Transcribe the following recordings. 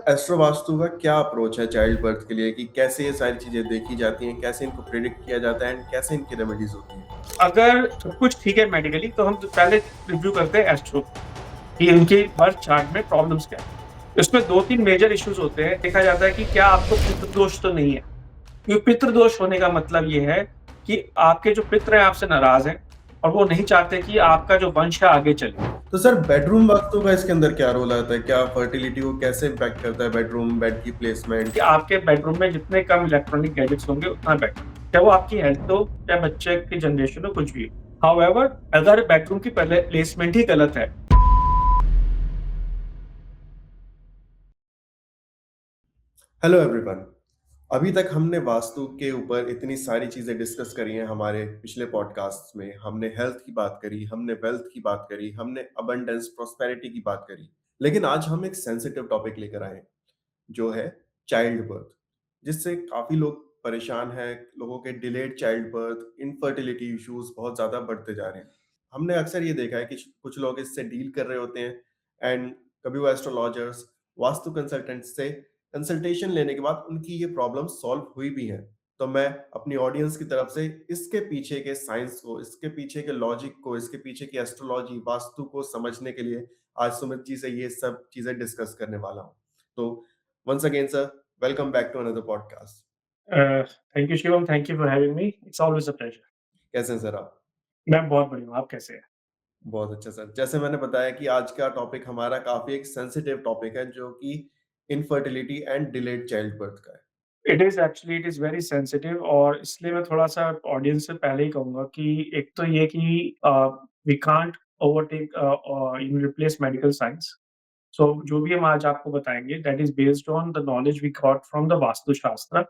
Astro vastu का क्या approach है चाइल्ड बर्थ के लिए कि कैसे ये सारी चीजें देखी जाती हैं, कैसे इनको प्रिडिक्ट किया जाता है एंड कैसे इनकी रेमेडीज होती हैं? अगर सब कुछ ठीक है मेडिकली तो हम पहले रिव्यू करते हैं एस्ट्रो कि उनकी बर्थ चार्ट में प्रॉब्लम्स क्या है। इसमें 2-3 मेजर इश्यूज होते हैं। देखा जाता है कि क्या आपको पितृदोष तो नहीं है, क्योंकि पितृदोष होने का मतलब ये है कि आपके जो पितृ हैं आपसे नाराज हैं और वो नहीं चाहते कि आपका जो वंश है आगे चले। तो सर बेडरूम वास्तु का इसके अंदर क्या रोल आता है? क्या फर्टिलिटी को कैसे इम्पैक्ट करता है बेडरूम, बेड की कि प्लेसमेंट? आपके बेडरूम में जितने कम इलेक्ट्रॉनिक गैजेट्स होंगे उतना बेटर, चाहे वो आपकी हेल्थ हो, चाहे बच्चे की जनरेशन हो, कुछ भी हो। हाउएवर अगर बेडरूम की पहले प्लेसमेंट ही गलत है। Hello everyone. अभी तक हमने वास्तु के ऊपर इतनी सारी चीजें डिस्कस करी हैं। हमारे पिछले पॉडकास्ट में हमने हेल्थ की बात करी, हमने वेल्थ की बात करी, हमने अबंडेंस प्रॉस्पेरिटी की बात करी। लेकिन आज हम एक सेंसिटिव टॉपिक लेकर आए हैं, जो है चाइल्ड बर्थ, जिससे काफी लोग परेशान हैं। लोगों के delayed child birth, infertility issues बहुत ज्यादा बढ़ते जा रहे हैं। हमने अक्सर ये देखा है कि कुछ लोग इससे डील कर रहे होते हैं एंड कभी वो एस्ट्रोलॉजर्स, वास्तु कंसल्टेंट से कंसल्टेशन लेने के बाद उनकी ये प्रॉब्लम सॉल्व हुई भी है। तो मैं अपनी ऑडियंस की तरफ से इसके पीछे के साइंस को, इसके पीछे के लॉजिक को, इसके पीछे की एस्ट्रोलॉजी, वास्तु को समझने के लिए आज सुमित जी से ये सब चीजें डिस्कस करने वाला हूँ। तो once again, sir, welcome back to another podcast. Thank you Shivam, thank you for having me, it's always a pleasure. कैसे हैं सर आप? मैं बहुत बढ़िया हूँ, आप कैसे हैं? बहुत अच्छा सर। जैसे मैंने बताया कि आज का टॉपिक हमारा काफ़ी एक सेंसिटिव टॉपिक है, जो कि infertility and delayed child birth का है। इट इज़ वेरी सेंसिटिव और इसलिए मैं थोड़ा-सा ऑडियंस से पहले ही कहूँगा कि एक तो ये कि we can't overtake replace medical science. So जो भी हम आज आपको बताएँगे that is based on the knowledge we got from the vastu shastra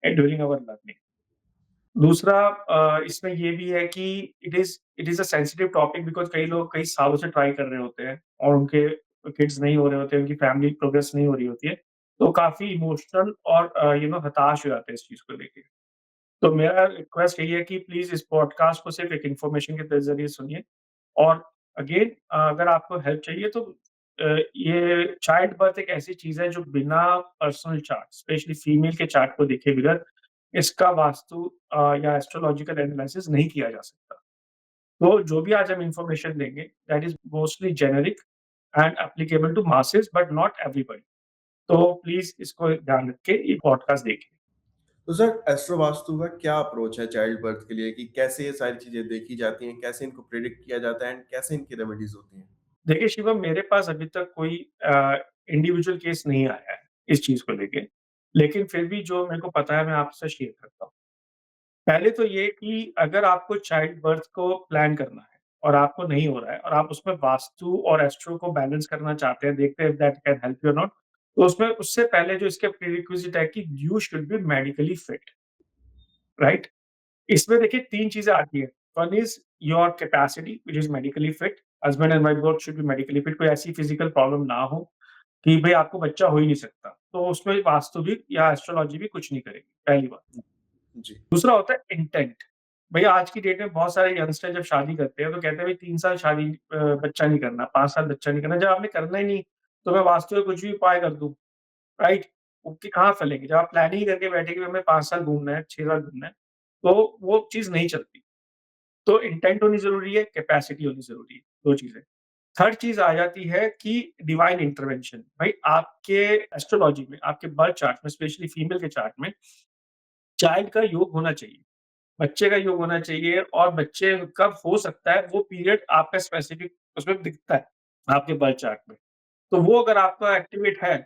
and during our learning. दूसरा इसमें ये भी है कि it is a sensitive topic because कई लोग कई सालों से ट्राई कर रहे होते हैं और उनके किड्स नहीं हो रहे होते हैं, उनकी फैमिली प्रोग्रेस नहीं हो रही होती है, तो काफ़ी इमोशनल और हताश हो जाते हैं इस चीज़ को लेके। तो मेरा रिक्वेस्ट यही है कि प्लीज़ इस पॉडकास्ट को सिर्फ़ एक इन्फॉर्मेशन के ज़रिए सुनिए और अगेन अगर आपको हेल्प चाहिए तो ये चाइल्ड बर्थ एक ऐसी चीज़ है जो बिना पर्सनल चार्ट, स्पेशली फीमेल के चार्ट को देखे बगैर इसका वास्तु या एस्ट्रोलॉजिकल एनालिसिस नहीं किया जा सकता। तो जो भी आज हम इन्फॉर्मेशन देंगे that is mostly generic and applicable to masses but not everybody. तो प्लीज़ इसको ध्यान रख के ये पॉडकास्ट देखिए। तो सर एस्ट्रो वास्तु का क्या अप्रोच है चाइल्ड बर्थ के लिए कि कैसे ये सारी चीज़ें देखी जाती हैं, कैसे इनको प्रिडिक्ट किया जाता है एंड कैसे इनकी रेमेडीज होती हैं? देखिए शिवम, मेरे पास अभी तक कोई इंडिविजुअल केस नहीं आया है इस चीज़ को लेके। लेकिन फिर भी जो मेरे को पता है मैं आपसे शेयर करता हूँ। पहले तो ये कि अगर आपको चाइल्ड बर्थ को प्लान करना है और आपको नहीं हो रहा है और आप उसमें वास्तु और एस्ट्रो को बैलेंस करना चाहते हैं, देखते हैं if that can help you और नॉट। तो उसमें उससे पहले जो इसके प्रीरिक्विजिट है कि you should be medically fit, right? इसमें देखिए 3 चीज़ें आती हैं। One is your capacity which is medically fit. Husband and wife both should be medically fit. कोई ऐसी फिजिकल प्रॉब्लम ना हो कि भई आपको बच्चा हो ही नहीं सकता। तो उसमें वास्तु भी या एस्ट्रोलॉजी भी कुछ नहीं करेगी, पहली बात। जी। दूसरा होता है इंटेंट। भई आज की डेट में बहुत सारे यंगस्टर जब शादी करते हैं तो कहते हैं भई 3 साल बच्चा नहीं करना, 5 साल बच्चा नहीं करना। जब आपने करना ही नहीं, तो मैं वास्तु में कुछ भी उपाय कर दूँ, राइट? वो कि कहाँ फलेंगे? जब आप प्लानिंग करके बैठे कि हमें 5 साल घूमना है, 6 साल घूमना है, तो वो चीज़ नहीं चलती। तो इंटेंट होनी ज़रूरी है, कैपेसिटी होनी ज़रूरी है, 2 चीज़ें। थर्ड चीज़ आ जाती है कि डिवाइन इंटरवेंशन। भाई आपके एस्ट्रोलॉजी में, आपके बर्थ चार्ट में, स्पेशली फीमेल के चार्ट में चाइल्ड का योग होना चाहिए, बच्चे का योग होना चाहिए और बच्चे कब हो सकता है वो पीरियड आपका स्पेसिफिक उसमें दिखता है, आपके बर्थ चार्ट में। तो वो अगर आपका एक्टिवेट है,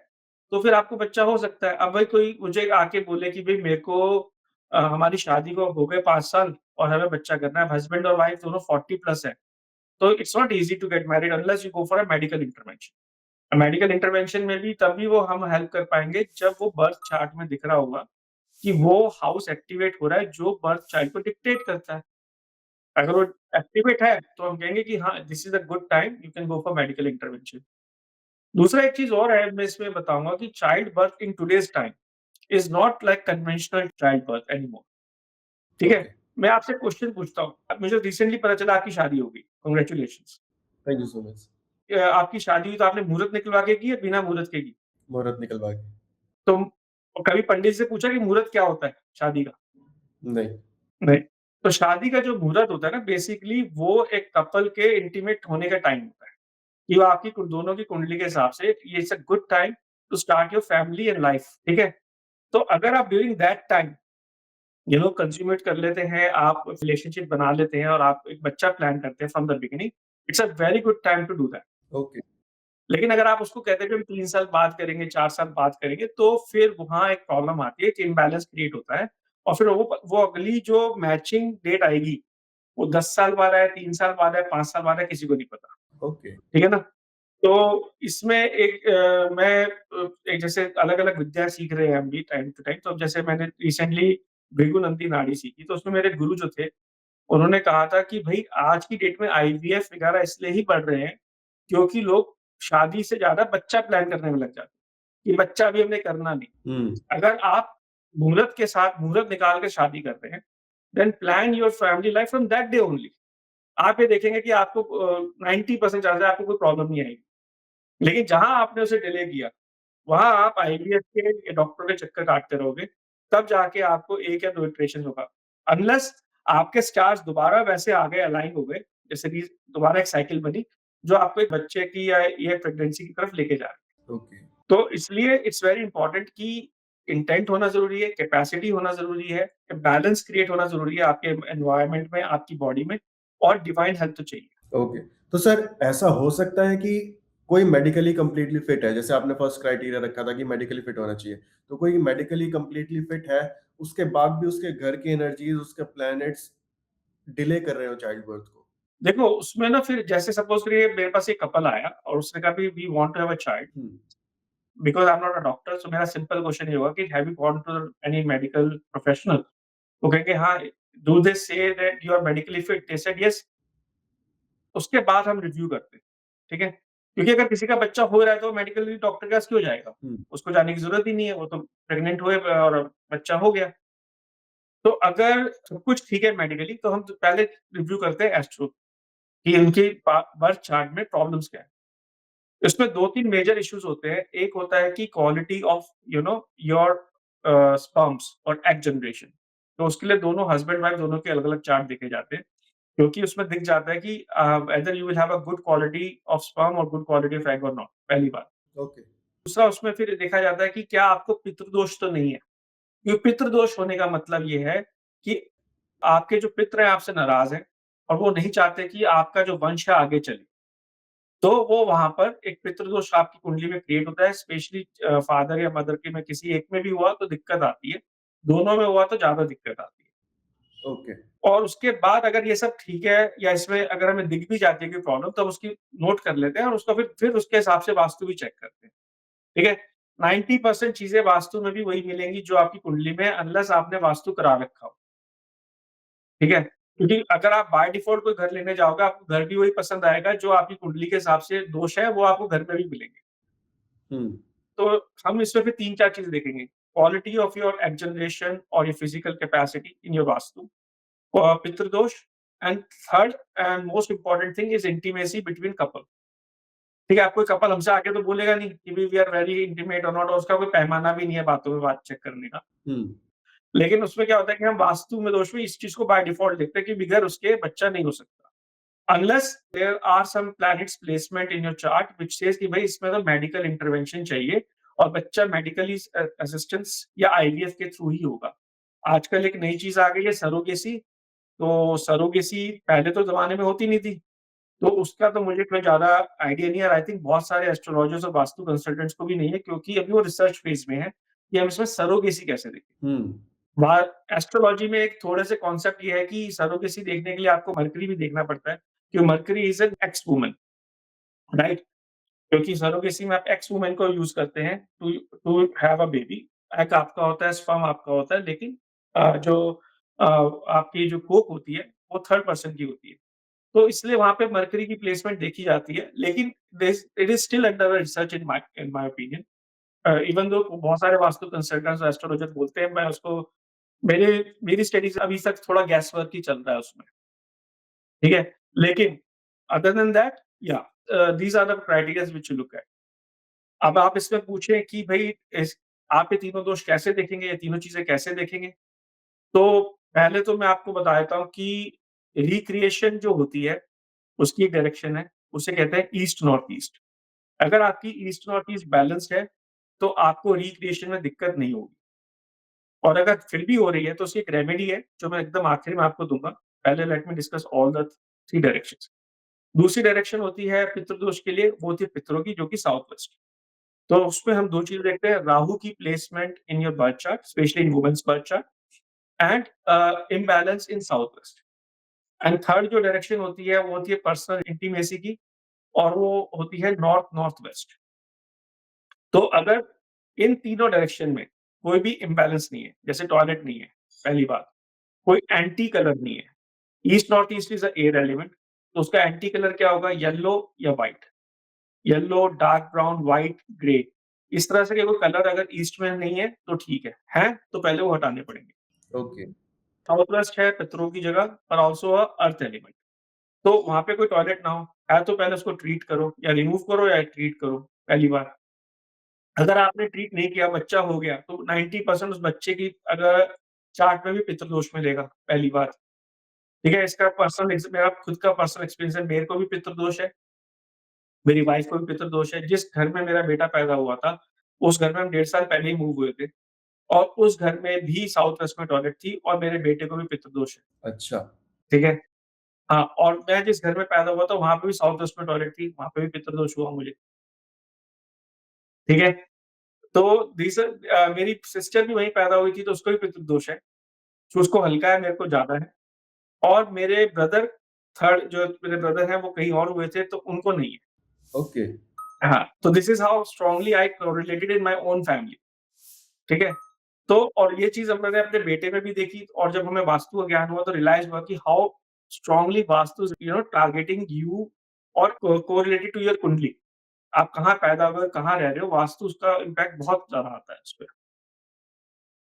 तो फिर आपको बच्चा हो सकता है। अब भाई कोई मुझे आके बोले कि भई मेरे को हमारी शादी को हो गए 5 साल और हमें बच्चा करना है, हस्बैंड और वाइफ दोनों 40 प्लस हैं। तो it's not easy to get married unless you go for a medical intervention. Medical intervention में भी तभी वो हम हेल्प कर पाएँगे जब वो बर्थ चार्ट में दिख रहा होगा कि वो हाउस एक्टिवेट हो रहा है जो बर्थ चार्ट को डिक्टेट करता है। अगर वो एक्टिवेट है तो हम कहेंगे कि हाँ, this is a good time you can go for medical intervention. दूसरा एक चीज़ और है मैं इसमें बताऊँगा कि child birth in today's time is not like conventional child birth anymore. ठीक है? ओके। मैं आपसे क्वेश्चन पूछता हूँ। अब मुझे रिसेंटली पता चला आपकी शादी हो गई। Congratulations. Thank you so much. आपकी शादी हुई तो आपने मुहूर्त निकलवा के की या बिना मुहूर्त के की? मुहूर्त निकलवा के। तो कभी पंडित से पूछा कि मुहूर्त क्या होता है शादी का? नहीं। नहीं। तो शादी का जो मुहूर्त होता है ना, बेसिकली वो एक कपल के इंटीमेट होने का टाइम होता है, कि वो आपकी दोनों की कुंडली के हिसाब से ये it's a good time to start your family and life, ठीक है? तो अगर आप ड्यूरिंग दैट टाइम ये लोग कंस्यूमेट कर लेते हैं, आप रिलेशनशिप बना लेते हैं और आप एक बच्चा प्लान करते हैं from the beginning, it's a very good time to do that. Okay. लेकिन अगर आप उसको कहते हैं कि हम 3 साल बाद करेंगे, 4 साल बाद करेंगे, तो फिर वहाँ एक प्रॉब्लम आती है, एक इम्बैलेंस क्रिएट होता है और फिर वो अगली जो मैचिंग डेट आएगी, वो 10 साल बाद आए, 3 साल बाद आए, 5 साल बाद आए, किसी को नहीं पता। ओके। ठीक है ना? तो इसमें एक मैं एक जैसे अलग-अलग विद्या सीख रहे हैं हम भी टाइम टू टाइम, तो अब जैसे मैंने रिसेंटली भृगु नाड़ी सीखी, तो उसमें मेरे गुरु जो थे, उन्होंने कहा था कि भई आज की डेट में आईवीएफ वगैरह इसलिए ही बढ़ रहे हैं, क्योंकि लोग शादी से ज़्यादा बच्चा प्लान करने में लग जाते हैं, कि बच्चा अभी हमने करना नहीं। हुँ। अगर आप मुहूर्त के साथ मुहूर्त निकाल के शादी कर रहे हैं, then plan your family life from that day only. आप ये देखेंगे कि आपको 90% चांसेस है आपको कोई प्रॉब्लम नहीं आएगी। लेकिन जहाँ आपने उसे डिले किया, वहाँ आप आईवीएफ के डॉक्टर के चक्कर काटते रहोगे, तब जाके आपको 1 या 2 इटरेशन होगा। अनलेस आपके स्टार्स दोबारा वैसे आ गए, अलाइन हो गए, जैसे कि दोबारा एक साइकिल बनी, जो आपको एक बच्चे की या प्रेगनेंसी की तरफ लेके जा रही है। ओके। तो इसलिए इट्स वेरी इम्पोर्टेंट कि इंटेंट होना ज़रूरी है, कैपेसिटी होना ज़रूरी है, बैलेंस क्रिएट होना ज़रूरी है आपके एनवायरनमेंट में, आपकी बॉडी में और डिवाइन हेल्थ तो चाहिए। ओके। तो सर ऐसा हो सकता है कि कोई मेडिकली कंप्लीटली फिट है, जैसे आपने फर्स्ट क्राइटेरिया रखा था कि मेडिकली फिट होना चाहिए। तो कोई मेडिकली कंप्लीटली फिट है, उसके बाद भी उसके घर की एनर्जीज़, उसके प्लैनेट्स डिले कर रहे हो चाइल्ड बर्थ को। देखो, उसमें ना फिर जैसे सपोज़ करिए मेरे पास एक कपल आया और उसने कहा, we want to have a child, हुँ। Because I am not a doctor, so मेरा सिंपल क्वेश्चन ये होगा कि have you gone to any medical professional? वो कहेंगे हाँ, do they say that you are medically fit? They said yes. उसके बाद हम रिव्यू करते हैं, ठीक है? क्योंकि अगर किसी का बच्चा हो रहा है तो मेडिकली डॉक्टर के पास क्यों जाएगा? हुँ। उसको जाने की ज़रूरत ही नहीं है, वो तो प्रेग्नेंट हुए और बच्चा हो गया। तो अगर सब कुछ ठीक है मेडिकली, तो हम तो पहले रिव्यू करते हैं एस्ट्रो कि उनकी बर्थ चार्ट में प्रॉब्लम्स क्या है। इसमें 2-3 मेजर इश्यूज़ होते हैं। एक होता है कि क्वालिटी ऑफ योर स्पर्म्स और एग जनरेशन। तो उसके लिए दोनों हस्बैंड वाइफ दोनों के अलग-अलग चार्ट देखे जाते हैं। क्योंकि उसमें दिख जाता है कि whether you will have a good quality of sperm और गुड क्वालिटी ऑफ एग और नॉट, पहली बात। ओके। दूसरा उसमें फिर देखा जाता है कि क्या आपको पितृदोष तो नहीं है। ये पितृदोष होने का मतलब ये है कि आपके जो पितृ हैं आपसे नाराज़ हैं और वो नहीं चाहते कि आपका जो वंश है आगे चले। तो वो वहाँ पर एक पितृदोष आपकी कुंडली में क्रिएट होता है, स्पेशली फादर या मदर के में किसी एक में भी हुआ तो दिक्कत आती है, दोनों में हुआ तो ज़्यादा दिक्कत आती है। ओके। और उसके बाद अगर ये सब ठीक है या इसमें अगर हमें दिख भी जाती है कोई प्रॉब्लम, तब उसकी नोट कर लेते हैं और उसका फिर उसके हिसाब से वास्तु भी चेक करते हैं, ठीक है? 90% चीज़ें वास्तु में भी वही मिलेंगी जो आपकी कुंडली में है, अनलेस आपने वास्तु करा रखा हो, ठीक है? क्योंकि अगर आप बाय डिफ़ॉल्ट कोई घर लेने जाओगे, आपको घर भी वही पसंद आएगा जो आपकी कुंडली के हिसाब से दोष है, वो आपको घर में भी मिलेंगे। हुँ। तो हम इसमें फिर 3-4 चीज़ें देखेंगे, quality of your egg generation और your physical capacity in your vastu, पितृदोष, and third and most important thing is intimacy between couple. ठीक है, अब कोई कपल हमसे आके तो बोलेगा नहीं कि वी आर वेरी इंटीमेट और नॉट, और उसका कोई पैमाना भी नहीं है बातों में बात चेक करने का। हुँ। लेकिन उसमें क्या होता है कि हम वास्तु में दोष में इस चीज़ को बाय डिफ़ॉल्ट देखते हैं कि बगैर उसके बच्चा नहीं हो सकता। Unless there are some planets placement in your chart which says कि भाई इसमें तो मेडिकल इंटरवेंशन चाहिए और बच्चा मेडिकली असिस्टेंस या आईवीएफ के थ्रू ही होगा। आजकल एक नई चीज़ आ गई है सरोगेसी, तो सरोगेसी पहले तो ज़माने में होती नहीं थी। तो उसका तो मुझे कोई ज़्यादा आइडिया नहीं है और आई थिंक बहुत सारे एस्ट्रोलॉजर्स और वास्तु कंसल्टेंट्स को भी नहीं है, क्योंकि अभी वो रिसर्च फेज़ में है कि हम इसमें सरोगेसी कैसे देखें। हुँ। वहाँ एस्ट्रोलॉजी में एक थोड़े से कॉन्सेप्ट ये है कि सरोगेसी देखने के लिए आपको मरकरी भी देखना पड़ता है, कि Mercury is an X woman, right? क्योंकि सरोगेसी में आप एक्स वुमन को यूज़ करते हैं to to have a baby. Egg आपका होता है, स्पर्म आपका होता है, लेकिन जो आपकी जो कोख होती है, वो थर्ड पर्सन की होती है। तो इसलिए वहाँ पे मरकरी की प्लेसमेंट देखी जाती है, लेकिन this it is still under research in my opinion. Even though बहुत सारे वास्तु कंसल्टेंट्स और एस्ट्रोलॉजर बोलते हैं, मैं उसको मेरे मेरी स्टडीज़ अभी तक थोड़ा गैस वर्क ही चल रहा है उसमें, ठीक है? लेकिन अदर देन दैट या these are the criterias which you look at. अब आप इसमें पूछें कि भई इस आप ये तीनों दोष कैसे देखेंगे, ये तीनों चीज़ें कैसे देखेंगे? तो पहले तो मैं आपको बता देता हूँ कि रिक्रिएशन जो होती है, उसकी एक डायरेक्शन है, उसे कहते हैं ईस्ट नॉर्थ ईस्ट। अगर आपकी ईस्ट नॉर्थ ईस्ट बैलेंस्ड है, तो आपको रिक्रिएशन में दिक्कत नहीं होगी। और अगर फिर भी हो रही है, तो उसकी एक रेमेडी है, जो मैं एकदम आखिर में आपको दूँगा। पहले let me discuss all the 3 directions. दूसरी डायरेक्शन होती है पितृ दोष के लिए, वो होती है पितरों की, जो कि साउथ वेस्ट। तो उसमें हम 2 चीज़ देखते हैं, राहु की placement in your birth chart, specially in women's birth chart and imbalance in south west. And third जो डायरेक्शन होती है, वो होती है पर्सनल इंटीमेसी की, और वो होती है नॉर्थ नॉर्थ वेस्ट। तो अगर इन तीनों डायरेक्शन में कोई भी इम्बैलेंस नहीं है, जैसे टॉयलेट नहीं है, पहली बात, कोई एंटी कलर नहीं है, east north east is a air element, तो उसका एंटी कलर क्या होगा? येलो या white. Yellow, dark brown, white, grey. इस तरह से के कोई कलर अगर ईस्ट में नहीं है, तो ठीक है। हैं, तो पहले वो हटाने पड़ेंगे। ओके, साउथ वेस्ट है पितरों की जगह, पर आल्सो अ अर्थ एलिमेंट। तो वहाँ पे कोई टॉयलेट ना हो, है तो पहले उसको ट्रीट करो, या रिमूव करो या ट्रीट करो, पहली बात। अगर आपने ट्रीट नहीं किया, बच्चा हो गया, तो 90% उस बच्चे की अगर चार्ट में भी पितृदोष मिलेगा, पहली बात। ठीक है? इसका मेरा खुद का पर्सनल एक्सपीरियंस है, मेरे को भी पितृदोष है, मेरी वाइफ को भी पितृदोष है। जिस घर में मेरा बेटा पैदा हुआ था, उस घर में हम 1.5 साल पहले ही मूव हुए थे, और उस घर में भी साउथ वेस्ट में टॉयलेट थी, और मेरे बेटे को भी पितृदोष है। अच्छा, ठीक है? हाँ, और मैं जिस घर में पैदा हुआ था, वहाँ पे भी साउथ वेस्ट में टॉयलेट थी, वहाँ पे भी पितृदोष हुआ मुझे। ठीक है? तो मेरी सिस्टर भी वहीं पैदा हुई थी, तो उसको भी पितृदोष है। तो उसको हल्का है, मेरे को ज़्यादा है। और मेरे ब्रदर थर्ड जो मेरे ब्रदर हैं, वो कहीं और हुए थे, तो उनको नहीं है। ओके, हाँ, तो this is how strongly I correlated in my own family. ठीक है? तो और ये चीज़ अब मैंने अपने बेटे में भी देखी, और जब हमें वास्तु का ज्ञान हुआ, तो रियलाइज़ हुआ कि how strongly vastu is targeting you, और कोरिलेटेड टू योर कुंडली। आप कहाँ पैदा हुए, कहाँ रह रहे हो, वास्तु उसका इम्पैक्ट बहुत ज़्यादा आता है उसपे।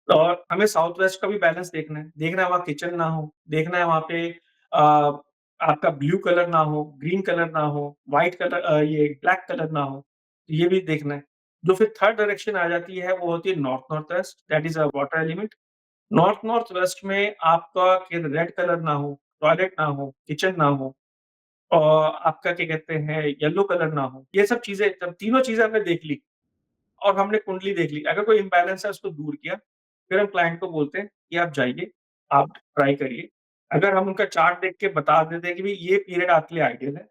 और हमें साउथ वेस्ट का भी बैलेंस देखना है वहाँ किचन ना हो, देखना है वहाँ पे आपका ब्लू कलर ना हो, ग्रीन कलर ना हो, व्हाइट कलर ये ब्लैक कलर ना हो, ये भी देखना है। जो फिर थर्ड डायरेक्शन आ जाती है, वो होती है north north west, that is a water element. North north west में आपका कि रेड कलर ना हो, टॉयलेट ना हो, किचन ना हो, और आपका क्या कहते हैं येलो कलर ना हो। ये सब चीज़ें, जब तीनों चीज़ें हमने देख ली और हमने कुंडली देख ली, अगर कोई इम्बैलेंस है उसको दूर किया, फिर हम क्लाइंट को बोलते हैं कि आप जाइए, आप ट्राई करिए। अगर हम उनका चार्ट देख के बता देते हैं कि भई ये पीरियड आपके लिए आइडियल है,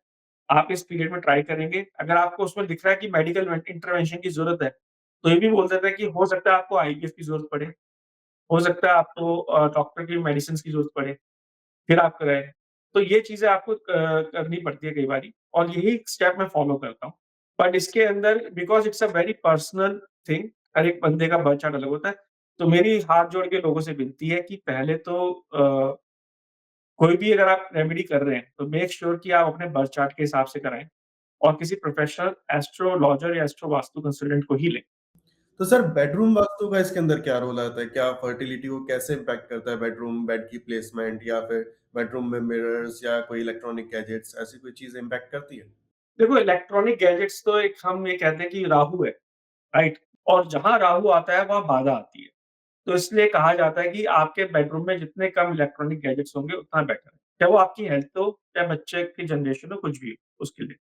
आप इस पीरियड में ट्राई करेंगे। अगर आपको उसमें दिख रहा है कि मेडिकल इंटरवेंशन की ज़रूरत है, तो ये भी बोल देते हैं कि हो सकता है आपको आईवीएफ की ज़रूरत पड़े, हो सकता है आपको डॉक्टर की मेडिसिन्स की ज़रूरत पड़े। फिर आप कराएँ। तो ये चीज़ें आपको करनी पड़ती है कई बारी, और यही स्टेप मैं फ़ॉलो करता हूँ। बट इसके अंदर because it's a very personal thing, हर एक बंदे का बर्थ चार्ट अलग होता है। तो मेरी हाथ जोड़ के लोगों से विनती है कि पहले तो कोई भी अगर आप रेमेडी कर रहे हैं, तो मेक श्योर कि आप अपने बर्थ चार्ट के हिसाब से कराएँ, और किसी प्रोफेशनल एस्ट्रोलॉजर या एस्ट्रो वास्तु कंसल्टेंट को ही लें। तो सर बेडरूम वास्तु का इसके अंदर क्या रोल आता है? क्या फर्टिलिटी को कैसे इम्पैक्ट करता है बेडरूम, बेड की प्लेसमेंट या फिर बेडरूम में मिरर्स या कोई इलेक्ट्रॉनिक गैजेट्स ऐसी कोई चीज़ इम्पैक्ट करती है? देखो, इलेक्ट्रॉनिक गैजेट्स तो एक हम ये कहते हैं कि राहु है, राइट? और जहाँ राहु आता है, वहाँ बाधा आती है। तो इसलिए कहा जाता है कि आपके बेडरूम में जितने कम इलेक्ट्रॉनिक गैजेट्स होंगे, उतना बेटर है। चाहे वो आपकी हेल्थ हो, चाहे बच्चे की जनरेशन हो, कुछ भी हो, उसके लिए।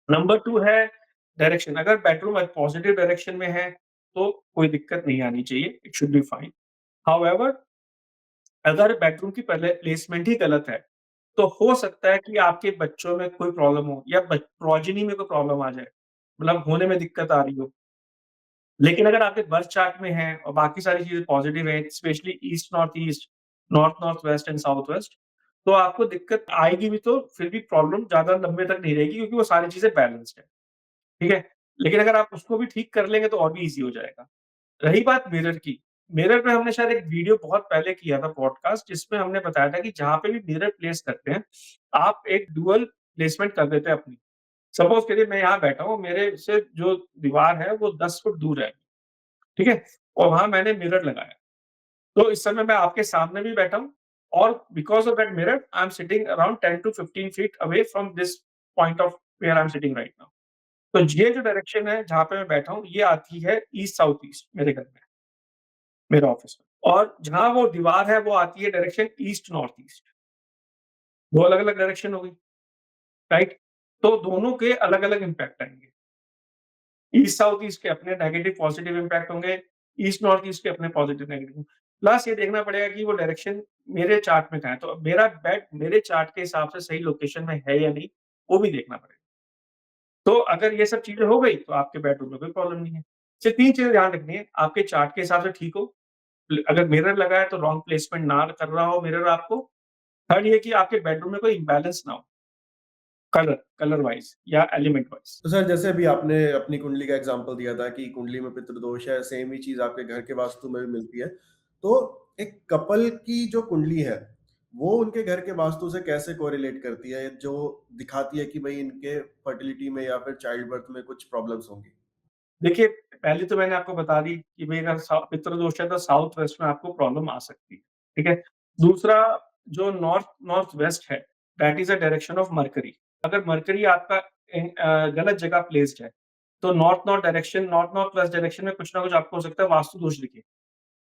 नंबर 2 है डायरेक्शन। अगर बेडरूम पॉजिटिव डायरेक्शन में है, तो कोई दिक्कत नहीं आनी चाहिए, it should be fine. However, अगर बेडरूम की पहले प्लेसमेंट ही गलत है, तो हो सकता है कि आपके बच्चों में कोई प्रॉब्लम हो, या प्रोजेनी में कोई प्रॉब्लम आ जाए, मतलब होने में दिक्कत आ रही हो। लेकिन अगर आपके बर्थ चार्ट में है और बाकी सारी चीज़ें पॉज़िटिव है, specially east, north north west and south west, तो आपको दिक्कत आएगी भी, तो फिर भी प्रॉब्लम ज़्यादा लंबे तक नहीं रहेगी, क्योंकि वो सारी चीज़ें बैलेंस्ड है, ठीक है? लेकिन अगर आप उसको भी ठीक कर लेंगे, तो और भी ईज़ी हो जाएगा। रही बात मिरर की, मिरर पे हमने शायद एक वीडियो बहुत पहले किया था पॉडकास्ट, जिसमें हमने बताया था कि जहाँ पे भी मिरर प्लेस करते हैं, आप एक डुअल प्लेसमेंट कर देते हैं अपनी। सपोज़ करिए मैं यहाँ बैठा हूँ, मेरे से जो दीवार है वो 10 फुट दूर है। ठीक है? और वहाँ मैंने मिरर लगाया। तो इस समय मैं आपके सामने भी बैठा हूँ, और because of that mirror I am sitting around 10 to 15 feet away from this point of where I am sitting right now. तो ये जो डायरेक्शन है जहाँ पे मैं बैठा हूँ, ये आती है ईस्ट साउथ ईस्ट मेरे घर में, मेरे ऑफिस में। और जहाँ वो दीवार है वो आती है डायरेक्शन ईस्ट नॉर्थ ईस्ट। 2 अलग-अलग डायरेक्शन हो गई, राइट? तो दोनों के अलग-अलग इम्पैक्ट आएँगे। ईस्ट साउथ ईस्ट के अपने नेगेटिव पॉजिटिव इम्पैक्ट होंगे, ईस्ट नॉर्थ ईस्ट के अपने पॉजिटिव नेगेटिव। प्लस ये देखना पड़ेगा कि वो डायरेक्शन मेरे चार्ट में कहाँ है, तो मेरा बेड मेरे चार्ट के हिसाब से सही लोकेशन में है या नहीं, वो भी देखना पड़ेगा। तो अगर ये सब चीज़ें हो गई, तो आपके बेडरूम में कोई प्रॉब्लम नहीं है। सिर्फ 3 चीज़ें ध्यान रखनी है, आपके चार्ट के हिसाब से ठीक हो, अगर मिरर लगा है तो रॉन्ग प्लेसमेंट ना कर रहा हो मिरर आपको। थर्ड ये कि आपके बेडरूम में कोई इम्बैलेंस ना हो, कलर वाइज़ या एलिमेंट वाइज़। तो सर जैसे अभी आपने अपनी कुंडली का एग्जांपल दिया था कि कुंडली में पितृदोष है, सेम ही चीज़ आपके घर के वास्तु में भी मिलती है। तो एक कपल की जो कुंडली है, वो उनके घर के वास्तु से कैसे कोरिलेट करती है, जो दिखाती है कि भई इनके फर्टिलिटी में या फिर चाइल्ड बर्थ में कुछ प्रॉब्लम्स होंगी? देखिए, पहले तो मैंने आपको बता दी कि भई अगर पितृ दोष है तो साउथ वेस्ट में आपको प्रॉब्लम आ सकती है, ठीक है? दूसरा जो नॉर्थ नॉर्थ वेस्ट है, that is a direction of mercury. अगर मरकरी आपका गलत जगह प्लेस्ड है, तो नॉर्थ नॉर्थ वेस्ट डायरेक्शन में कुछ ना कुछ आपको हो सकता है वास्तु दोष दिखे।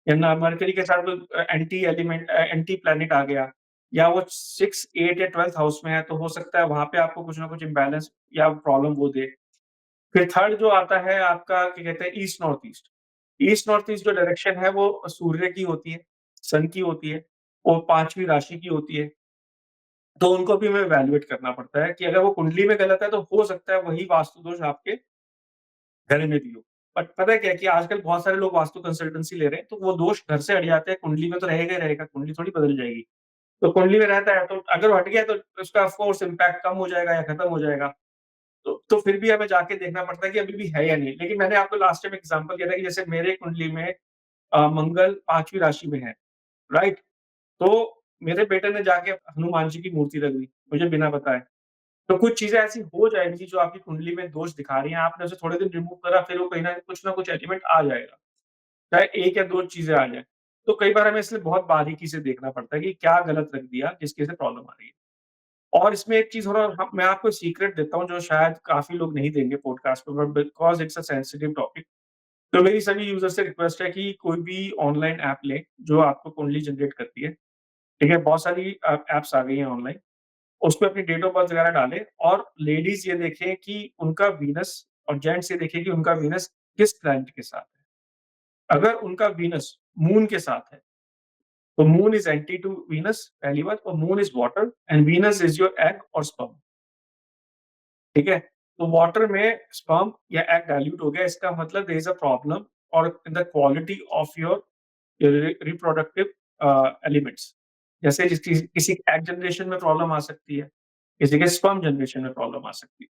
या ना मरकरी के साथ कोई एंटी प्लैनेट आ गया, या वो 6, 8 या 12th हाउस में है, तो हो सकता है वहाँ पे आपको कुछ ना कुछ इम्बैलेंस या प्रॉब्लम वो दे। फिर थर्ड जो आता है आपका क्या कहते हैं east north east. East north east जो डायरेक्शन है वो सूर्य की होती है, सन की होती है, और 5वीं राशि की होती है। तो उनको भी हमें इवैल्यूएट करना पड़ता है कि अगर वो कुंडली में गलत है तो हो सकता है वही वास्तु दोष आपके घर में भी हो। बट पता है क्या है कि आजकल बहुत सारे लोग वास्तु कंसल्टेंसी ले रहे हैं, तो वो दोष घर से हट जाते हैं, कुंडली में तो रहेगा ही रहेगा, कुंडली थोड़ी बदल जाएगी। तो कुंडली में रहता है तो अगर वो हट गया तो उसका ऑफ कोर्स इम्पैक्ट कम हो जाएगा या खत्म हो जाएगा। तो फिर भी हमें जाके देखना पड़ता है कि अभी भी है या नहीं। लेकिन मैंने आपको लास्ट टाइम एग्ज़ाम्पल दिया था कि जैसे मेरे कुंडली में मंगल 5वीं राशि में है, राइट? तो मेरे बेटे ने जाके हनुमान जी की मूर्ति रख दी, मुझे बिना बताए। तो कुछ चीज़ें ऐसी हो जाएँगी जो आपकी कुंडली में दोष दिखा रही हैं, आपने उसे थोड़े दिन रिमूव करा, फिर वो कहीं न कुछ ना कुछ एलिमेंट आ जाएगा, चाहे 1 या 2 चीज़ें आ जाएँ। तो कई बार हमें इसलिए बहुत बारीकी से देखना पड़ता है कि क्या गलत रख दिया, जिसकी वजह से प्रॉब्लम आ रही है। और इसमें एक चीज़ और मैं आपको सीक्रेट देता हूँ जो शायद काफ़ी लोग नहीं देंगे पॉडकास्ट पे, but because it's a sensitive topic. तो मेरी सभी यूज़र से रिक्वेस्ट है कि कोई भी ऑनलाइन ऐप लें जो आपको कुंडली जनरेट करती है, ठीक है? बहुत सारी ऐप्स आ गई हैं ऑनलाइन। उसमें अपनी डेट ऑफ बर्थ वगैरह डालें और लेडीज़ ये देखें कि उनका वीनस, और जेंट्स ये देखें कि उनका वीनस किस प्लैनेट के साथ है। अगर उनका वीनस मून के साथ है, तो Moon is anti to Venus पहली बात, और Moon is water and Venus is your egg और स्पर्म। ठीक है? तो वाटर में स्पर्म या एग डाइल्यूट हो गया, इसका मतलब देयर इज़ अ प्रॉब्लम और in the quality of your reproductive elements. जैसे किसी एग जनरेशन में प्रॉब्लम आ सकती है, किसी के स्पर्म जनरेशन में प्रॉब्लम आ सकती है।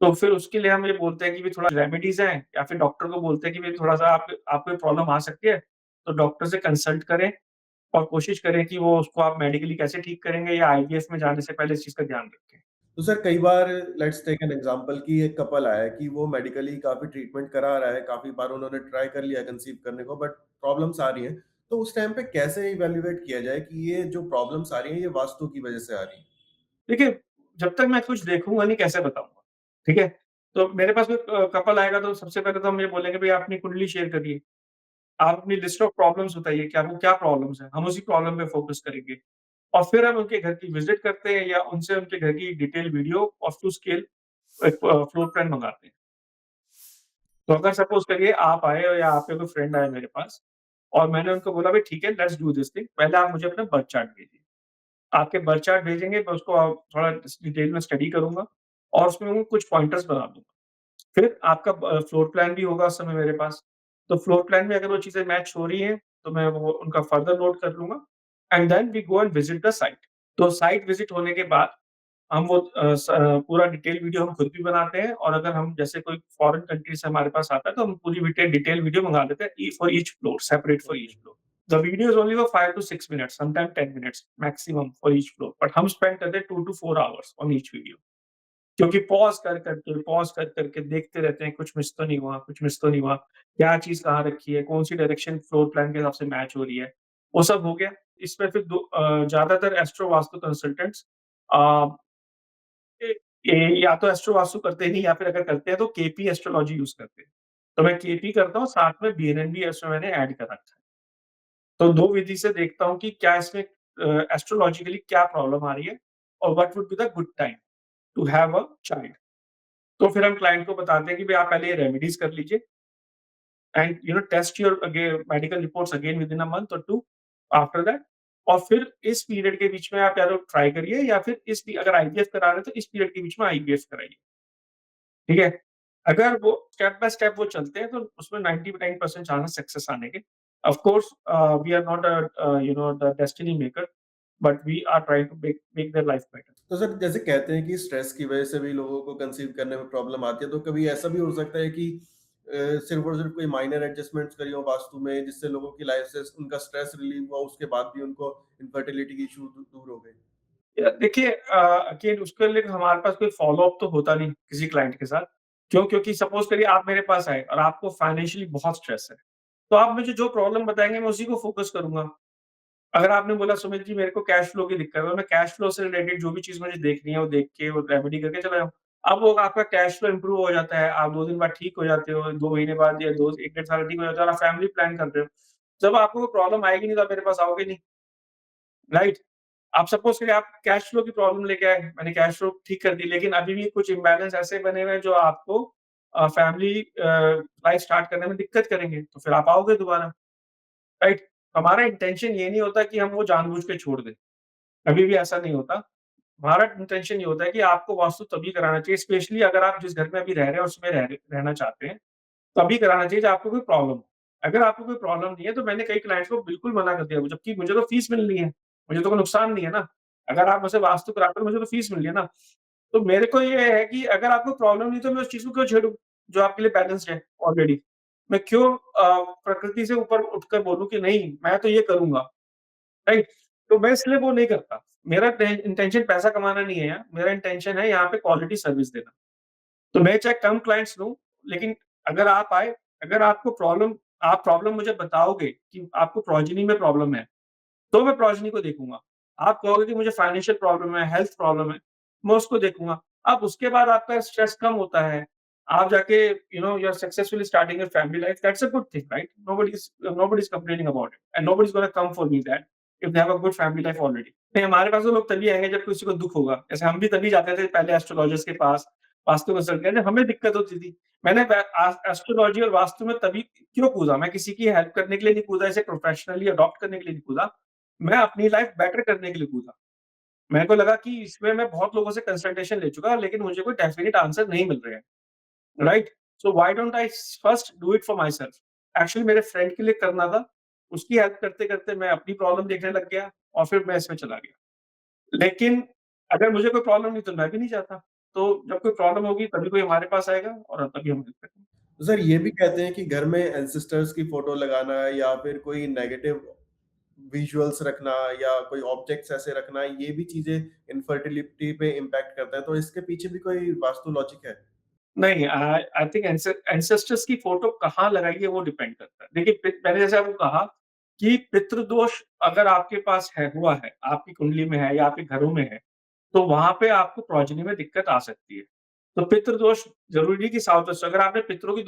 तो फिर उसके लिए हम ये बोलते हैं कि भई थोड़ा रेमेडीज़ हैं, या फिर डॉक्टर को बोलते हैं कि भई थोड़ा-सा आप आपको ये प्रॉब्लम आ सकती है, तो डॉक्टर से कंसल्ट करें और कोशिश करें कि वो उसको आप मेडिकली कैसे ठीक करेंगे, या आईवीएफ में जाने से पहले इस चीज़ का ध्यान रखें। तो सर कई बार लेट्स टेक एन एग्जांपल कि एक कपल आया है कि वो मेडिकली काफ़ी ट्रीटमेंट करा रहा है, काफ़ी बार उन्होंने ट्राई कर लिया कंसीव करने को बट प्रॉब्लम्स आ रही हैं। तो उस टाइम पे कैसे इवैल्यूएट किया जाए कि ये जो प्रॉब्लम्स आ रही हैं, ये वास्तु की वजह से आ रही हैं? देखिए, जब तक मैं कुछ देखूँगा नहीं कैसे बताऊँगा, ठीक है? तो मेरे पास कोई कपल आएगा तो सबसे पहले तो हम ये बोलेंगे भई आप अपनी कुंडली शेयर करिए। आप अपनी लिस्ट ऑफ प्रॉब्लम्स बताइए कि आपको क्या प्रॉब्लम्स हैं, हम उसी प्रॉब्लम पे फ़ोकस करेंगे। और फिर हम उनके घर की विज़िट करते हैं या उनसे उनके घर की डिटेल वीडियो और टू स्केल एक फ्लोर प्लान मँगाते हैं। तो अगर सपोज़ करिए आप आए हो या आपके कोई फ्रेंड आए मेरे पास, और मैंने उनको बोला भई ठीक है, लेट्स डू दिस थिंग, पहले आप मुझे अपना बर्थ चार्ट भेजिए। आपके बर्थ चार्ट भेजेंगे, मैं उसको थोड़ा डिटेल में स्टडी करूँगा और उसमें वो कुछ पॉइंटर्स बना दूँगा। फिर आपका फ्लोर प्लान भी होगा उस समय मेरे पास। तो फ्लोर प्लान में अगर वो चीज़ें मैच हो रही हैं, तो मैं वो उनका फर्दर नोट कर लूँगा and then we go and visit the site. तो साइट विज़िट होने के बाद हम वो पूरा डिटेल वीडियो हम खुद भी बनाते हैं, और अगर हम जैसे कोई फॉरेन कंट्री से हमारे पास आता है, तो हम पूरी डिटेल वीडियो मँगा लेते हैं for each floor, separate for each floor. The video is only for 5 to 6 minutes, sometime 10 minutes maximum for each floor, but हम स्पेंड करते हैं 2 to 4 hours on each video. क्योंकि पॉज़ कर के देखते रहते हैं, कुछ मिस तो नहीं हुआ, कुछ मिस तो नहीं हुआ, क्या चीज़ कहाँ रखी है, कौन-सी डायरेक्शन फ्लोर प्लान के हिसाब से मैच हो रही है, वो सब हो गया। इसमें फिर ज़्यादातर एस्ट्रो वास्तु कंसल्टेंट्स अ ये या तो एस्ट्रो वास्तु करते नहीं, या फिर अगर करते हैं तो केपी एस्ट्रोलॉजी यूज़ करते हैं। तो मैं केपी करता हूँ, साथ में बीएनबी एस्ट्रो मैंने ऐड कर रखा है। तो 2 विधि से देखता हूँ कि क्या इसमें एस्ट्रोलॉजिकली क्या प्रॉब्लम आ रही है, और what would be the good time to have a child. तो फिर हम क्लाइंट को बताते हैं कि भई आप पहले ये रेमेडीज़ कर लीजिए, and test your medical reports again within a month और 2 आफ्टर दैट। और फिर इस पीरियड के बीच में आप या तो ट्राई करिए, या फिर अगर आईवीएफ करा रहे हैं तो इस पीरियड के बीच में आईवीएफ कराइए, ठीक है? अगर वो स्टेप बाय स्टेप वो चलते हैं तो उसमें 99% चांसेस सक्सेस आने के। Of course we are not the destiny maker, but we are trying to make make their life better. तो सर जैसे कहते हैं कि स्ट्रेस की वजह से भी लोगों को कंसीव करने में प्रॉब्लम आती है, तो कभी ऐसा भी हो सकता है कि सिर्फ और सिर्फ कोई माइनर एडजस्टमेंट करी हो वास्तु में, जिससे लोगों की लाइफ से उनका स्ट्रेस रिलीव हुआ, उसके बाद भी उनको इनफर्टिलिटी की इशू दूर हो गए? या देखिए अगेन उसके लिए हमारे पास कोई फ़ॉलो अप तो होता नहीं किसी क्लाइंट के साथ। क्यों? क्योंकि सपोज़ करिए आप मेरे पास आए और आपको फाइनेंशियली बहुत स्ट्रेस है, तो आप मुझे जो प्रॉब्लम बताएँगे मैं उसी को फ़ोकस करूँगा। अगर आपने बोला सुमित जी मेरे को कैश फ्लो की दिक्कत है, मैं कैश फ्लो से रिलेटेड जो भी चीज़ मुझे देखनी है वो देख के वो रेमेडी करके चला जाऊँ। अब वो आपका कैश फ्लो इम्प्रूव हो जाता है, आप 2 दिन बाद ठीक हो जाते हो, 2 महीने बाद या 2 1 डेढ़ साल ठीक हो जाते हो, और आप फैमिली प्लान कर रहे हो। जब आपको कोई प्रॉब्लम आएगी नहीं तो आप मेरे पास आओगे नहीं, राइट? आप सपोज़ करिए आप कैश फ्लो की प्रॉब्लम लेके आए, मैंने कैश फ्लो ठीक कर दी, लेकिन अभी भी कुछ इम्बैलेंस ऐसे बने हुए हैं जो आपको फैमिली लाइफ स्टार्ट करने में दिक्कत करेंगे, तो फिर आप आओगे दोबारा, राइट? हमारा इंटेंशन ये नहीं होता कि हम वो जानबूझ के छोड़ दें, कभी भी ऐसा नहीं होता। हमारा इंटेंशन ये होता है कि आपको वास्तु तभी कराना चाहिए, स्पेशली अगर आप जिस घर में अभी रह रहे हैं उसमें रहना चाहते हैं, तभी कराना चाहिए जब आपको कोई प्रॉब्लम हो। अगर आपको कोई प्रॉब्लम नहीं है तो मैंने कई क्लाइंट्स को बिल्कुल मना कर दिया, जबकि मुझे तो फीस मिलनी है, मुझे तो कोई नुकसान नहीं है ना। अगर आप मुझसे वास्तु कराते हो मुझे तो फीस मिल रही है ना। तो मेरे को ये है कि अगर आपको प्रॉब्लम नहीं तो मैं उस चीज़ को क्यों छेड़ूँ, जो आपके लिए बैलेंस्ड है ऑलरेडी। मैं क्यों प्रकृति से ऊपर उठकर बोलूँ कि नहीं मैं तो ये करूँगा, राइट? तो मैं इसलिए वो नहीं करता। मेरा इंटेंशन पैसा कमाना नहीं है यहाँ, मेरा इंटेंशन है यहाँ पे क्वालिटी सर्विस देना। तो मैं चाहे कम क्लाइंट्स लूँ, लेकिन अगर आप आए, अगर आपको आप प्रॉब्लम मुझे बताओगे कि आपको प्रोजेनी में प्रॉब्लम है, तो मैं प्रोजेनी को देखूँगा। आप कहोगे कि मुझे फाइनेंशियल प्रॉब्लम है, हेल्थ प्रॉब्लम है, मैं उसको देखूँगा। अब उसके बाद आपका स्ट्रेस कम होता है, आप जाके you are successfully starting your family life, that's a good thing, right? Nobody is complaining about it, and nobody is gonna come for me that if they have a good family life already. नहीं, हमारे पास तो लोग तभी आएँगे जब किसी को दुःख होगा। जैसे हम भी तभी जाते थे पहले एस्ट्रोलॉजर्स के पास, वास्तु कंसल्ट करने, हमें दिक्कत होती थी। मैंने एस्ट्रोलॉजी और वास्तु में तभी क्यों कूदा? मैं किसी की हेल्प करने के लिए नहीं कूदा, इसे प्रोफेशनली अडॉप्ट करने के लिए नहीं कूदा। मैं अपनी लाइफ बेटर करने के लिए कूदा। मेरे को लगा कि इसमें मैं बहुत लोगों से कंसल्टेशन ले चुका, लेकिन मुझे कोई डेफिनिट आंसर नहीं मिल रहे हैं, right? So why don't I first do it for my self? Actually मेरे फ्रेंड के लिए करना था, उसकी हेल्प करते-करते मैं अपनी प्रॉब्लम देखने लग गया और फिर मैं इसमें चला गया। लेकिन अगर मुझे कोई प्रॉब्लम नहीं तो मैं भी नहीं चाहता। तो जब कोई प्रॉब्लम होगी तभी कोई हमारे पास आएगा और तभी हम हेल्प करेंगे। तो सर ये भी कहते हैं कि घर में एंसेस्टर्स की फोटो लगाना या फिर कोई नेगेटिव विजुअल्स रखना या कोई ऑब्जेक्ट्स ऐसे रखना, ये भी चीजें इनफर्टिलिटी पे इम्पैक्ट करता है, तो इसके पीछे भी कोई वास्तु लॉजिक है? नहीं, आई थिंक एंसेस्टर्स की फ़ोटो कहाँ लगाई है वो डिपेंड करता है। देखिए मैंने जैसे आपको कहा कि पितृदोष अगर आपके पास हुआ है, आपकी कुंडली में है या आपके घरों में है, तो वहाँ पे आपको प्रोजेनी में दिक्कत आ सकती है। तो पितृदोष ज़रूरी नहीं कि साउथ वेस्ट, अगर आपने पितरों की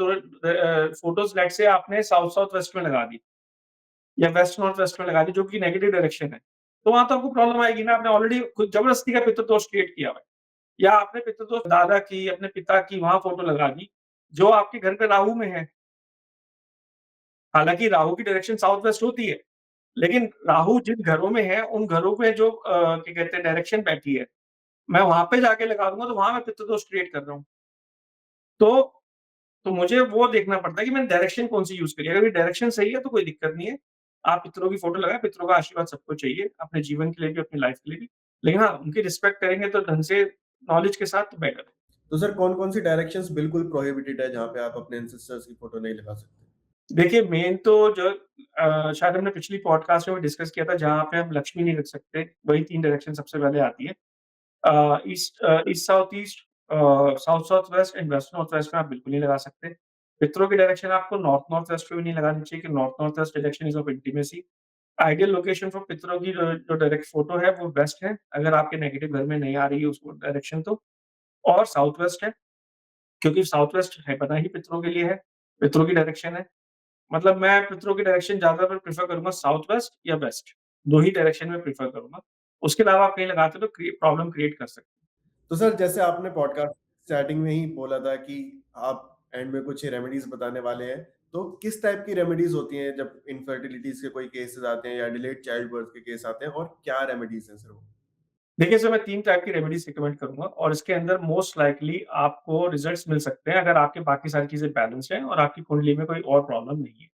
फ़ोटोज़ लेट्स से आपने साउथ साउथ वेस्ट में लगा दी या वेस्ट नॉर्थ वेस्ट में लगा दी जो कि नेगेटिव डायरेक्शन है, तो वहाँ तो आपको प्रॉब्लम आएगी ना, आपने ऑलरेडी खुद ज़बरदस्ती का पितृदोष क्रिएट किया हुआ है। या आपने पितृदोष दादा की, अपने पिता की वहाँ फ़ोटो लगा दी, जो आपके घर पे राहु में है। हालाँकि राहु की डायरेक्शन साउथ वेस्ट होती है, लेकिन राहु जिन घरों में है, उन घरों में जो क्या कहते हैं डायरेक्शन बैठी है, मैं वहाँ पे जाके लगा दूँगा तो वहाँ मैं पितृदोष क्रिएट कर रहा हूँ। तो मुझे वो देखना पड़ता है कि मैंने डायरेक्शन कौन-सी यूज़ करी है। अगर ये डायरेक्शन सही है तो कोई दिक्कत नहीं है। आप पितरों की फ़ोटो लगाएँ, पितरों का आशीर्वाद सबको चाहिए, अपने जीवन के लिए भी, अपनी लाइफ़ के लिए भी। लेकिन हाँ, उनकी रिस्पेक्ट करेंगे तो ढंग से, नॉलेज के साथ, तो बेटर है। तो सर कौन-कौन सी डायरेक्शंस बिल्कुल प्रोहिबिटेड है जहाँ पे आप अपने एंसेस्टर्स की फोटो नहीं लगा सकते? देखिए मेन तो जो शायद हमने पिछली पॉडकास्ट में भी डिस्कस किया था जहाँ पे हम लक्ष्मी नहीं रख सकते, वही 3 डायरेक्शन सबसे पहले आती है। East south east, south south west and west north west में आप बिल्कुल नहीं लगा सकते। पितरों की डायरेक्शन आपको नॉर्थ नॉर्थ वेस्ट में भी नहीं लगानी चाहिए, कि north north west direction is of intimacy. Ideal location for पितरों की जो जो डायरेक्ट फोटो है वो वेस्ट है, अगर आपके नेगेटिव घर में नहीं आ रही है उसको डायरेक्शन तो। और साउथ वेस्ट है, क्योंकि साउथ वेस्ट है बना ही पितरों के लिए है, पितरों की डायरेक्शन है। मतलब मैं पितरों की डायरेक्शन ज़्यादातर प्रेफ़र करूँगा साउथ वेस्ट या वेस्ट, 2 ही डायरेक्शन में प्रेफ़र करूँगा। उसके अलावा आप कहीं लगाते हो तो प्रॉब्लम क्रिएट कर सकते हैं। तो सर जैसे आपने पॉडकास्ट स्टार्टिंग में ही बोला था कि आप एंड में कुछ रेमेडीज बताने वाले हैं, तो किस टाइप की रेमेडीज होती हैं जब इनफर्टिलिटीज के कोई केसेस आते हैं या डिलेड चाइल्ड बर्थ के केस आते हैं, और क्या रेमेडीज हैं सर वो? देखिए सर, मैं 3 टाइप की रेमेडीज़ रिकमेंड करूँगा और इसके अंदर मोस्ट लाइकली आपको रिज़ल्ट्स मिल सकते हैं अगर आपकी बाकी सारी चीज़ें बैलेंस हैं और आपकी कुंडली में कोई और प्रॉब्लम नहीं है।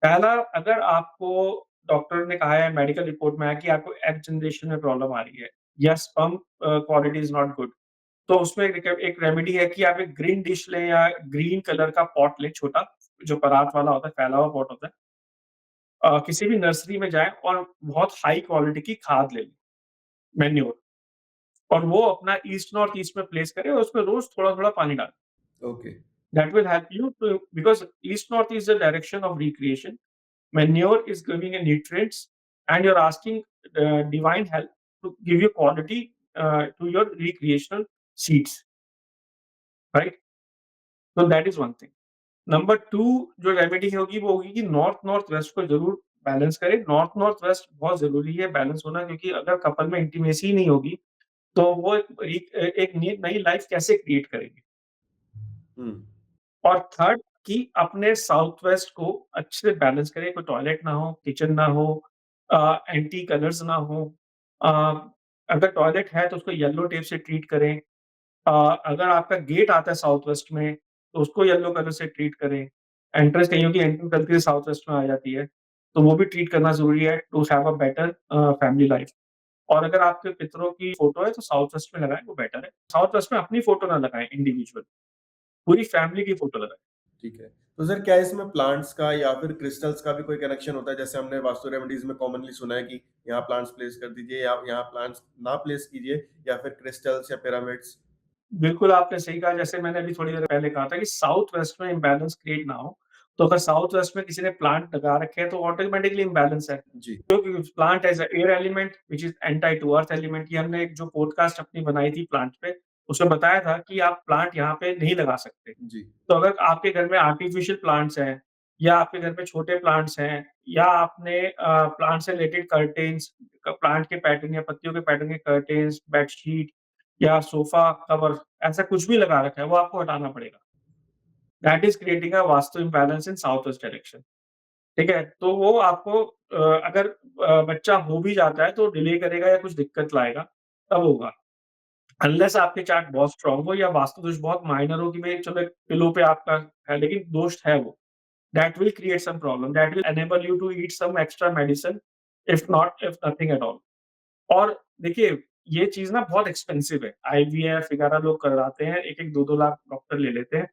पहला, अगर आपको डॉक्टर ने कहा है, मेडिकल रिपोर्ट में आया कि आपको एग जनरेशन में प्रॉब्लम आ रही है या sperm quality is not good, तो उसमें एक रेमेडी है कि आप एक ग्रीन डिश लें या ग्रीन कलर का पॉट लें छोटा, जो परात वाला होता है, फैला हुआ पॉट होता है। किसी भी नर्सरी में जाएँ और बहुत हाई क्वालिटी की खाद ले लें, मैन्योर, और वो अपना ईस्ट नॉर्थ ईस्ट में प्लेस करें और उसमें रोज़ थोड़ा-थोड़ा पानी डालें। Okay. That will help you too, because east north is the direction of recreation, manure is giving you nutrients, and you're asking divine help to give you quality to your recreational seeds, right? So that is one thing. Number 2, जो remedy होगी वो होगी कि north north west को जरूर balance करें। North north west बहुत जरूरी है बैलेंस होना, क्योंकि अगर कपल में इंटीमेसी ही नहीं होगी तो वो एक नई लाइफ कैसे क्रिएट करेंगे। हुँ। और थर्ड, कि अपने साउथ वेस्ट को अच्छे से बैलेंस करें, कोई टॉयलेट ना हो, किचन ना हो, एंटी कलर्स ना हो। अ, अगर टॉयलेट है तो उसको येलो टेप से ट्रीट करें। अ, अगर आपका गेट आता है साउथ वेस्ट में तो उसको येलो कलर से ट्रीट करें। एंट्रेंस, कईयों की एंट्रेंस गलती से साउथ वेस्ट में आ जाती है, तो वो भी ट्रीट करना ज़रूरी है to have a better family life. और अगर आपके पितरों की फोटो है तो साउथ वेस्ट में लगाएँ, वो बेटर है। साउथ वेस्ट में अपनी फोटो ना लगाएँ इंडिविजुअल, पूरी फैमिली की फोटो लगाएँ। ठीक है। तो सर क्या इसमें प्लांट्स का या फिर क्रिस्टल्स का भी कोई कनेक्शन होता है? जैसे हमने वास्तु रेमेडीज़ में कॉमनली सुना है कि यहाँ प्लांट्स प्लेस कर दीजिए या यहाँ प्लांट्स ना प्लेस कीजिए, या फिर क्रिस्टल्स या पिरामिड्स? बिल्कुल, आपने सही कहा, जैसे मैंने अभी थोड़ी देर पहले कहा था कि साउथ वेस्ट में इम्बैलेंस क्रिएट ना हो, तो अगर साउथ वेस्ट में किसी ने प्लांट लगा रखे हैं तो ऑटोमैटिकली इम्बैलेंस है। जी, क्योंकि plant as a air element which is anti to earth element, ये हमने एक जो पॉडकास्ट अपनी बनाई थी प्लांट पे, उसमें बताया था कि आप प्लांट यहाँ पे नहीं लगा सकते। जी। तो अगर आपके घर में आर्टिफिशियल प्लांट्स हैं या आपके घर में छोटे प्लांट्स हैं या आपने प्लांट से रिलेटेड कर्टेन्स, प्लांट के पैटर्न या पत्तियों के पैटर्न के कर्टेन्स, बेडशीट या सोफा कवर, ऐसा कुछ भी लगा रखा है, वो आपको हटाना पड़ेगा। That is creating a vastu imbalance in south west direction. ठीक है? तो वो आपको अगर बच्चा हो भी जाता है तो डिले करेगा या कुछ दिक्कत लाएगा, तब होगा। अनलेस आपके चार्ट बहुत स्ट्रॉन्ग हो या वास्तु दोष बहुत माइनर हो कि भई चलो एक पिलो पे आपका है, लेकिन दोष है वो। That will create some problem. That will enable you to eat some extra medicine, if nothing at all. और देखिए, ये चीज़ ना बहुत एक्सपेंसिव है। आईवीएफ वगैरह लोग करवाते हैं, 1-1 2-2 लाख डॉक्टर ले लेते हैं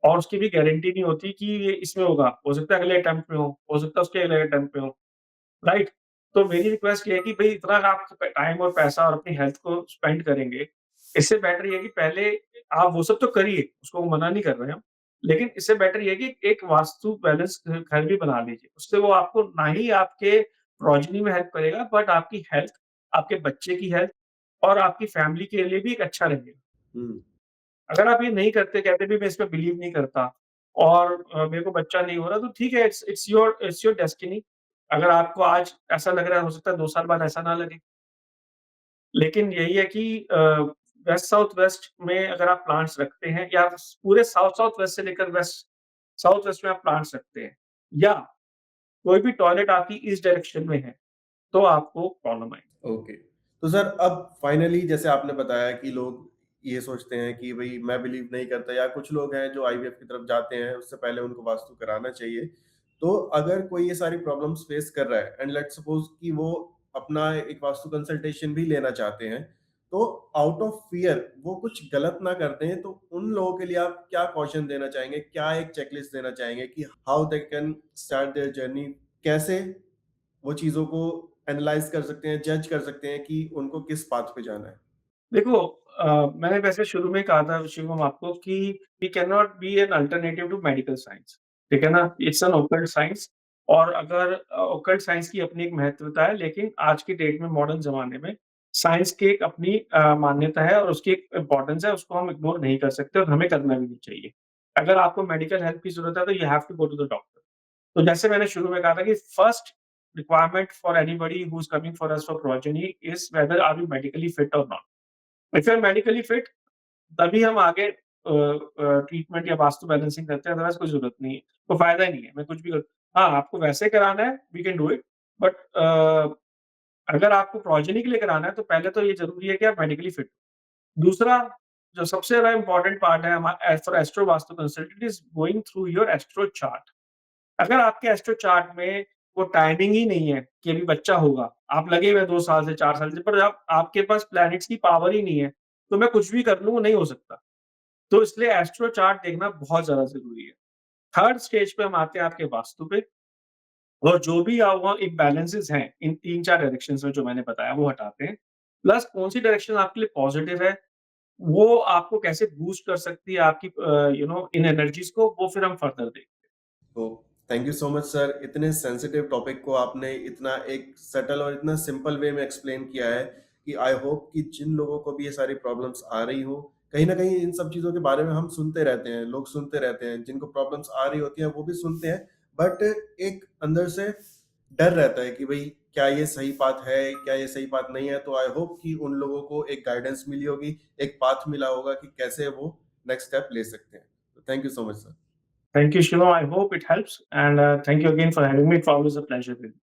और उसकी भी गारंटी नहीं होती कि ये इसमें होगा। हो सकता है अगले अटेम्प्ट में हो सकता है उसके अगले अटेम्प्ट में हो। राइट? तो मेरी रिक्वेस्ट ये है कि भई इतना आप टाइम और पैसा और अपनी हेल्थ को स्पेंड करेंगे, इससे बेटर ये है कि पहले आप वो सब तो करिए, उसको मना नहीं कर रहे हम। लेकिन इससे बेटर ये है कि एक वास्तु बैलेंस घर भी बना लीजिए। उससे वो आपको ना ही आपके प्रोजेनी में हेल्प करेगा, बट आपकी हेल्थ, आपके बच्चे की हेल्थ और आपकी फैमिली के लिए भी एक अच्छा रहेगा। हुँ। अगर आप ये नहीं करते, कहते भी मैं इसमें बिलीव नहीं करता और मेरे को बच्चा नहीं हो रहा, तो ठीक है, इट्स योर डेस्टिनी। अगर आपको आज ऐसा लग रहा है, हो सकता है 2 साल बाद ऐसा ना लगे। लेकिन यही है कि वेस्ट साउथ वेस्ट में अगर आप प्लांट्स रखते हैं या पूरे साउथ साउथ वेस्ट से लेकर वेस्ट साउथ वेस्ट में आप प्लांट्स रखते हैं या कोई भी टॉयलेट आपकी इस डायरेक्शन में है, तो आपको प्रॉब्लम आएगी। ओके। तो सर अब फाइनली जैसे आपने बताया कि लोग ये सोचते हैं कि भई मैं बिलीव नहीं करता, या कुछ लोग हैं जो आईवीएफ की तरफ जाते हैं, उससे पहले उनको वास्तु कराना चाहिए। तो अगर कोई ये सारी प्रॉब्लम्स फेस कर रहा है एंड लेट्स सपोज़ कि वो अपना एक वास्तु कंसल्टेशन भी लेना चाहते हैं, तो आउट ऑफ फ़ियर वो कुछ गलत ना कर दें, तो उन लोगों के लिए आप क्या कॉशन देना चाहेंगे? क्या एक चेकलिस्ट देना चाहेंगे कि how they can start their journey? कैसे वो चीज़ों को एनालाइज़ कर सकते हैं, जज कर सकते हैं कि उनको किस पाथ पे जाना है? देखो, मैंने वैसे शुरू में कहा था शिवम आपको कि we can not be an alternative to medical science, ठीक है ना? It's an occult science. और अगर ओकल्ट साइंस की अपनी एक महत्वता है, लेकिन आज की डेट में मॉडर्न ज़माने में साइंस की एक अपनी मान्यता है और उसकी एक इम्पोर्टेंस है, उसको हम इग्नोर नहीं कर सकते और हमें करना भी नहीं चाहिए। अगर आपको मेडिकल हेल्प की ज़रूरत है, तो you have to go to the doctor. तो जैसे मैंने शुरू में कहा था कि first requirement for anybody who is coming for us for progeny is whether are you medically fit or not. If you are medically fit, तभी हम आगे ट्रीटमेंट या वास्तु बैलेंसिंग करते हैं, अदरवाइज़ कोई ज़रूरत नहीं है। कोई फ़ायदा ही नहीं है, मैं कुछ भी करूँ। हाँ, आपको वैसे कराना है, we can do it, but अगर आपको प्रोजेनी के लिए कराना है, तो पहले तो ये ज़रूरी है कि आप मेडिकली फिट हो। दूसरा, जो सबसे ज़्यादा इम्पोर्टेंट पार्ट है हमा as for astro vastu consult, it is going through your astro chart. अगर आपके एस्ट्रो चार्ट में वो टाइमिंग ही नहीं है कि अभी बच्चा होगा, आप लगे हुए हैं 2 साल से 4 साल से, पर आप आपके पास प्लैनेट्स की पावर ही नहीं है, तो मैं कुछ भी कर लूँ, वो नहीं हो सकता। तो इसलिए एस्ट्रो चार्ट देखना बहुत ज़्यादा ज़रूरी है। थर्ड स्टेज पे हम आते हैं आपके वास्तु पे, और जो भी वहाँ इम्बैलेंसेस हैं, इन 3-4 डायरेक्शंस में जो मैंने बताया, वो हटाते हैं। प्लस कौन-सी डायरेक्शन आपके लिए पॉज़िटिव है, वो आपको कैसे बूस्ट कर सकती है आपकी इन एनर्जीज़ को, वो फिर हम फर्दर देखेंगे। तो thank you so much sir, इतने सेंसिटिव टॉपिक को आपने इतना एक सटल और इतना सिंपल वे में एक्सप्लेन किया है कि आई होप कि जिन लोगों को भी ये सारी प्रॉब्लम्स आ रही हो, कहीं ना कहीं इन सब चीज़ों के बारे में हम सुनते रहते हैं, लोग सुनते रहते हैं, जिनको प्रॉब्लम्स आ रही होती हैं वो भी सुनते हैं, बट एक अंदर से डर रहता है कि भाई क्या ये सही बात है, क्या ये सही बात नहीं है। तो आई होप कि उन लोगों को एक गाइडेंस मिली होगी, एक पाथ मिला होगा कि कैसे वो नेक्स्ट स्टेप ले सकते हैं। तो thank you so much sir. Thank you, Shivam. I hope it helps, and thank you again for having me. It's always a pleasure with you.